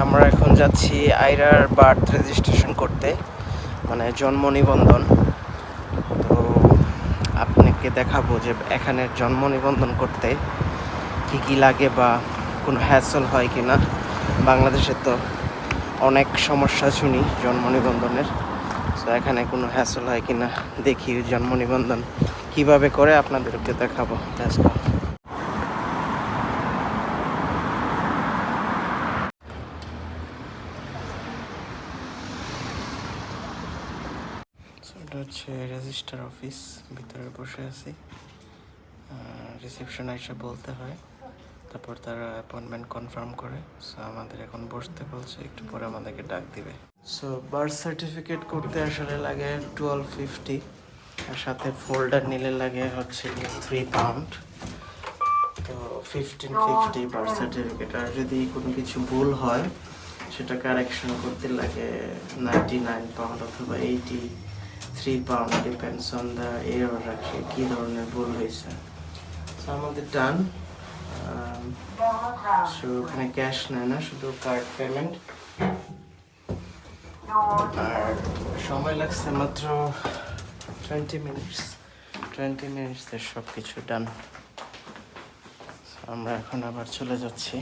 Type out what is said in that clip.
আমরা এখন যাচ্ছি আয়রার বার্থ রেজিস্ট্রেশন করতে, মানে জন্ম নিবন্ধন। তো আপনাকে দেখাবো যে এখানে জন্ম নিবন্ধন করতে কি কি লাগে বা কোনো হ্যাসল হয় কি না। বাংলাদেশে তো অনেক সমস্যা শুনি জন্ম নিবন্ধনের, তো এখানে কোনো হ্যাসল হয় কি না দেখি। জন্ম নিবন্ধন কীভাবে করে আপনাদেরকে দেখাবো। Let's go. এটা হচ্ছে রেজিস্টার অফিস, ভিতরে বসে আছি। রিসেপশন এসে বলতে হয়, তারপর তারা অ্যাপয়েন্টমেন্ট কনফার্ম করে। সো আমাদের এখন বসতে বলছে, একটু পরে আমাদেরকে ডাক দিবে। সো বার্থ সার্টিফিকেট করতে আসলে লাগে 1250, আর সাথে ফোল্ডার নিলে লাগে হচ্ছে £3। তো 1550 বার্থ সার্টিফিকেট। আর যদি কোনো কিছু ভুল হয় সেটা কারেকশন করতে লাগে £99 অথবা £83, ডিপেন্ডস অন দ্য এরর আর কি, কী ধরনের ভুল হয়েছে। তো আমাদের ডান। সো ওখানে ক্যাশ নেয় না, শুধু কার্ড পেমেন্ট। আর সময় লাগছে মাত্র 20 মিনিটসে সব কিছু ডান। আমরা এখন আবার চলে যাচ্ছি।